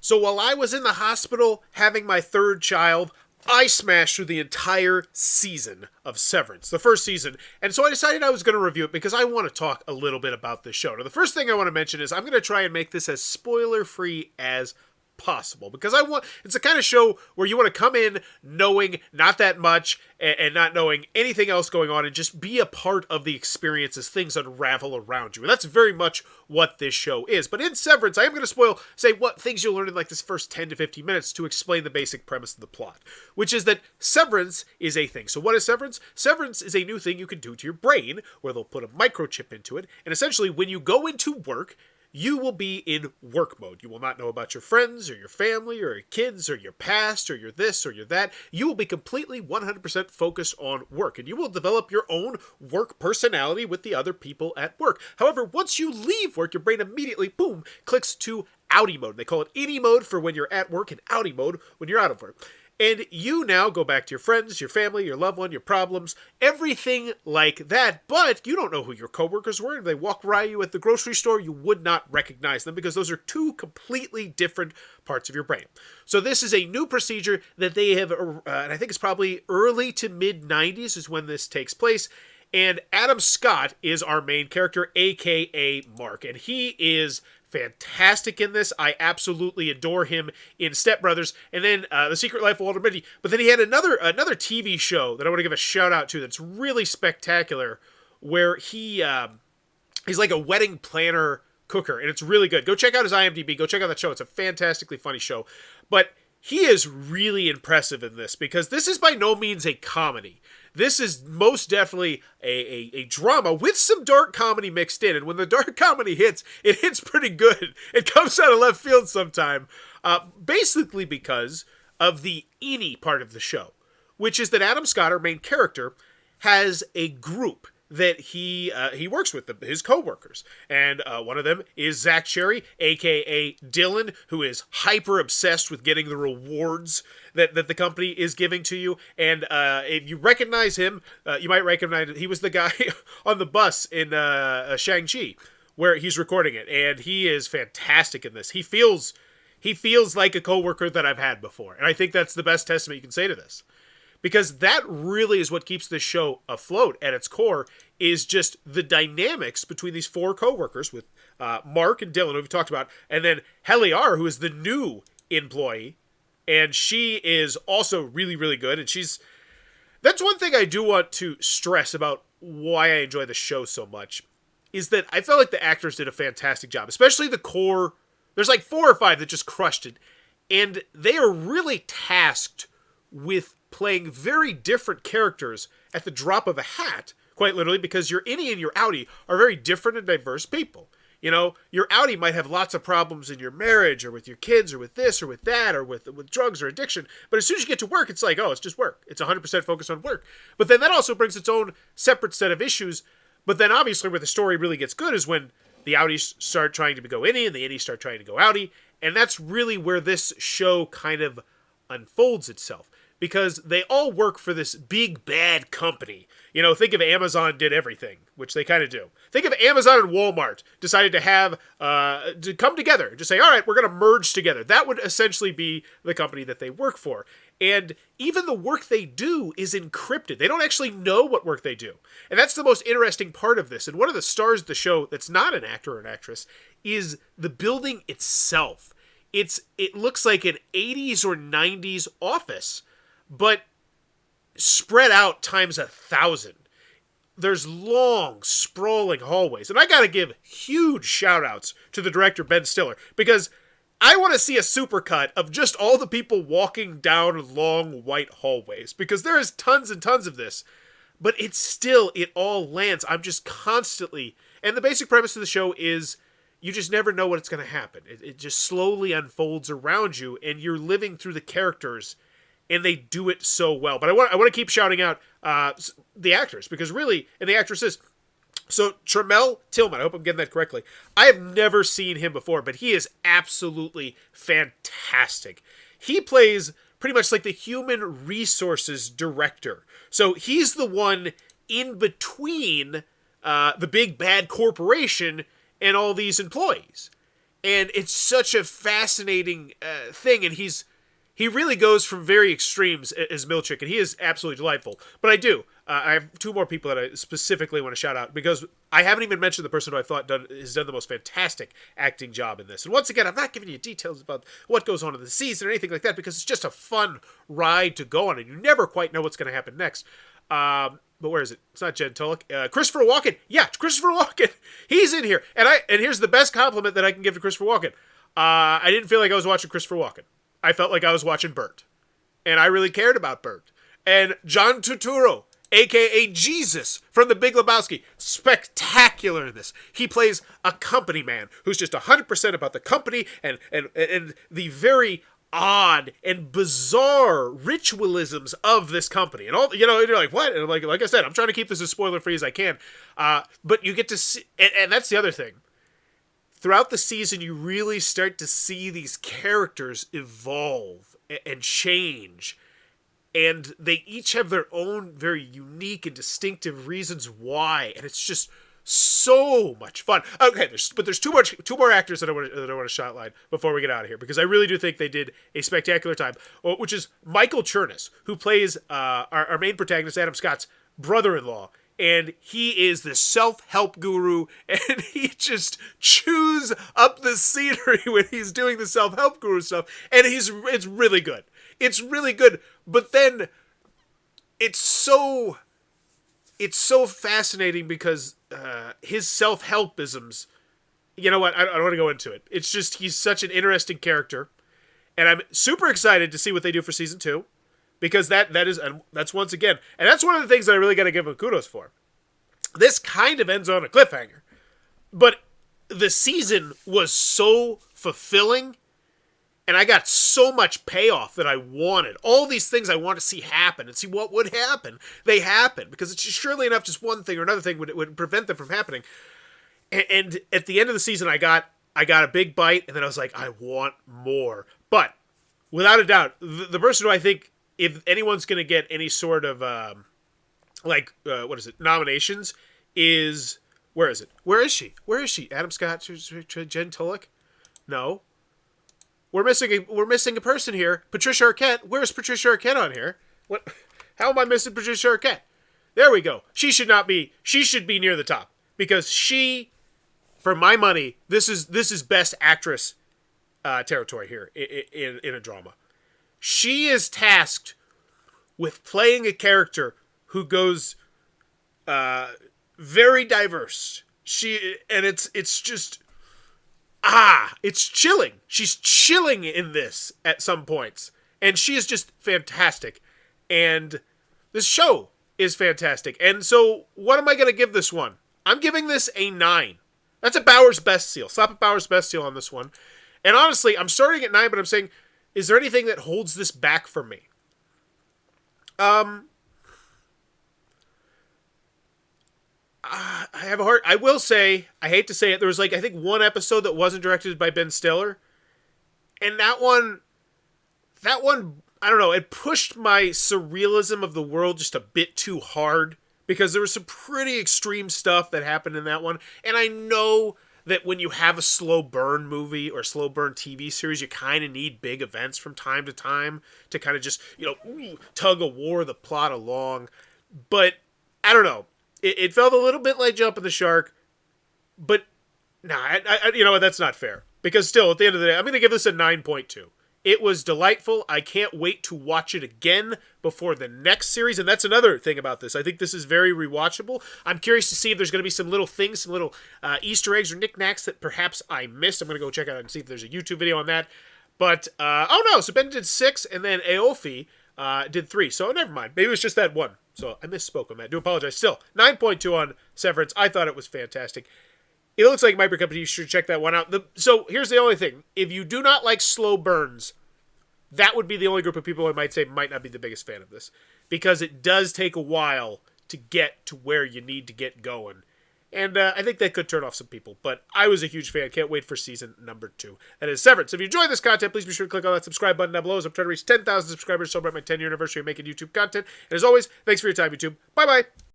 So while I was in the hospital having my third child, I smashed through the entire season of Severance, the first season. And so I decided I was going to review it because I want to talk a little bit about this show. Now, the first thing I want to mention is I'm going to try and make this as spoiler-free as possible, because it's the kind of show where you want to come in knowing not that much and not knowing anything else going on and just be a part of the experience as things unravel around you. And that's very much what this show is. But in Severance, I am going to say what things you'll learn in like this first 10 to 15 minutes to explain the basic premise of the plot, which is that Severance is a thing. So what is Severance? Severance is a new thing you can do to your brain where they'll put a microchip into it. And essentially when you go into work, you will be in work mode. You will not know about your friends or your family or your kids or your past or your this or your that. You will be completely 100% focused on work, and you will develop your own work personality with the other people at work. However, once you leave work, your brain immediately, boom, clicks to outie mode. They call it innie mode for when you're at work and outie mode when you're out of work. And you now go back to your friends, your family, your loved one, your problems, everything like that. But you don't know who your coworkers were. If they walk by you at the grocery store, you would not recognize them because those are two completely different parts of your brain. So this is a new procedure that they have, and I think it's probably early to mid-90s is when this takes place. And Adam Scott is our main character, a.k.a. Mark. And he is fantastic in this. I absolutely adore him in Step Brothers, and then The Secret Life of Walter Mitty. But then he had another TV show that I want to give a shout out to that's really spectacular, where he's like a wedding planner cooker, and it's really good. Go check out his IMDb. Go check out that show. It's a fantastically funny show. But he is really impressive in this because this is by no means a comedy. This is most definitely a drama with some dark comedy mixed in. And when the dark comedy hits, it hits pretty good. It comes out of left field sometime. Basically because of the innie part of the show, which is that Adam Scott, our main character, has a group that he works with, his coworkers. And one of them is Zach Cherry, a.k.a. Dylan, who is hyper obsessed with getting the rewards that the company is giving to you. And if you recognize him, you might recognize he was the guy on the bus in Shang-Chi, where he's recording it. And he is fantastic in this. He feels like a coworker that I've had before. And I think that's the best testament you can say to this. Because that really is what keeps this show afloat at its core, is just the dynamics between these four coworkers with Mark and Dylan, who we've talked about, and then Heliar, who is the new employee, and she is also really, really good. And that's one thing I do want to stress about why I enjoy the show so much, is that I felt like the actors did a fantastic job, especially the core. There's like 4 or 5 that just crushed it, and they are really tasked with playing very different characters at the drop of a hat, quite literally, because your innie and your outie are very different and diverse people. You know, your outie might have lots of problems in your marriage or with your kids or with this or with that or with drugs or addiction. But as soon as you get to work, it's like, oh, it's just work. It's 100% focused on work. But then that also brings its own separate set of issues. But then obviously where the story really gets good is when the outies start trying to go innie and the innies start trying to go outie. And that's really where this show kind of unfolds itself. Because they all work for this big, bad company. You know, think of Amazon did everything, which they kind of do. Think of Amazon and Walmart decided to come together. Just say, all right, we're going to merge together. That would essentially be the company that they work for. And even the work they do is encrypted. They don't actually know what work they do. And that's the most interesting part of this. And one of the stars of the show that's not an actor or an actress is the building itself. It looks like an 80s or 90s office, but spread out times 1,000. There's long, sprawling hallways. And I gotta give huge shout-outs to the director, Ben Stiller, because I want to see a supercut of just all the people walking down long, white hallways, because there is tons and tons of this. But it all lands. I'm just constantly... And the basic premise of the show is you just never know what's going to happen. It just slowly unfolds around you, and you're living through the characters, and they do it so well. But I want to keep shouting out the actors, because really, and the actresses. So Tremel Tillman, I hope I'm getting that correctly. I have never seen him before, but he is absolutely fantastic. He plays pretty much like the human resources director. So he's the one in between the big bad corporation and all these employees. And it's such a fascinating thing, and he really goes from very extremes as Milchick, and he is absolutely delightful. But I have two more people that I specifically want to shout out, because I haven't even mentioned the person who I thought has done the most fantastic acting job in this. And once again, I'm not giving you details about what goes on in the season or anything like that, because it's just a fun ride to go on, and you never quite know what's going to happen next. But where is it? It's not Jen Tulloch. Christopher Walken. Yeah, Christopher Walken. He's in here. And here's the best compliment that I can give to Christopher Walken. I didn't feel like I was watching Christopher Walken. I felt like I was watching Bert. And I really cared about Bert. And John Turturro, a.k.a. Jesus from The Big Lebowski, spectacular in this. He plays a company man who's just 100% about the company and the very odd and bizarre ritualisms of this company. And all, you're like, what? And like I said, I'm trying to keep this as spoiler-free as I can. But you get to see, and that's the other thing. Throughout the season, you really start to see these characters evolve and change. And they each have their own very unique and distinctive reasons why. And it's just so much fun. Okay, there's two more actors that I want to shotline before we get out of here, because I really do think they did a spectacular time. Which is Michael Chernus, who plays our main protagonist, Adam Scott's brother-in-law. And he is the self-help guru, and he just chews up the scenery when he's doing the self-help guru stuff. And it's really good. It's really good. But then it's so fascinating because his self-helpisms, you know what, I don't want to go into it. It's just, he's such an interesting character. And I'm super excited to see what they do for season 2. Because that's once again, and that's one of the things that I really got to give him kudos for. This kind of ends on a cliffhanger. But the season was so fulfilling, and I got so much payoff that I wanted. All these things I want to see happen and see what would happen. They happen, because it's just, surely enough, just one thing or another thing would prevent them from happening. And at the end of the season, I got a big bite, and then I was like, I want more. But without a doubt, the person who I think, if anyone's going to get any sort of, nominations, is, where is it? Where is she? Adam Scott, Jen Tulloch? No. We're missing a person here. Patricia Arquette. Where's Patricia Arquette on here? What? How am I missing Patricia Arquette? There we go. She should be near the top. Because she, for my money, this is best actress territory here in a drama. She is tasked with playing a character who goes very diverse. It's just it's chilling. She's chilling in this at some points, and she is just fantastic. And this show is fantastic. And so, what am I going to give this one? I'm giving this a 9. That's a Bauer's Best seal. Slap a Bauer's Best seal on this one. And honestly, I'm starting at 9, but I'm saying, is there anything that holds this back for me? I have a heart. I will say, I hate to say it, there was I think one episode that wasn't directed by Ben Stiller. And that one, I don't know, it pushed my surrealism of the world just a bit too hard. Because there was some pretty extreme stuff that happened in that one. And I know that when you have a slow burn movie or slow burn TV series, you kind of need big events from time to time to kind of just, tug a war the plot along. But, I don't know. It felt a little bit like Jumping the Shark. But, you know what, that's not fair. Because still, at the end of the day, I'm going to give this a 9.2. It was delightful. I can't wait to watch it again before the next series. And that's another thing about this. I think this is very rewatchable. I'm curious to see if there's going to be some little things, some little Easter eggs or knickknacks that perhaps I missed. I'm going to go check out and see if there's a YouTube video on that. But, so Ben did 6, and then Aofi did 3. So never mind. Maybe it was just that one. So I misspoke on that. I do apologize. Still, 9.2 on Severance. I thought it was fantastic. It looks like Micro Company. You should check that one out. So here's the only thing. If you do not like slow burns, that would be the only group of people I might say might not be the biggest fan of this. Because it does take a while to get to where you need to get going. And I think that could turn off some people. But I was a huge fan. Can't wait for season number 2. That is Severance. If you enjoyed this content, please be sure to click on that subscribe button down below. As I'm trying to reach 10,000 subscribers to celebrate my 10-year anniversary of making YouTube content. And as always, thanks for your time, YouTube. Bye-bye.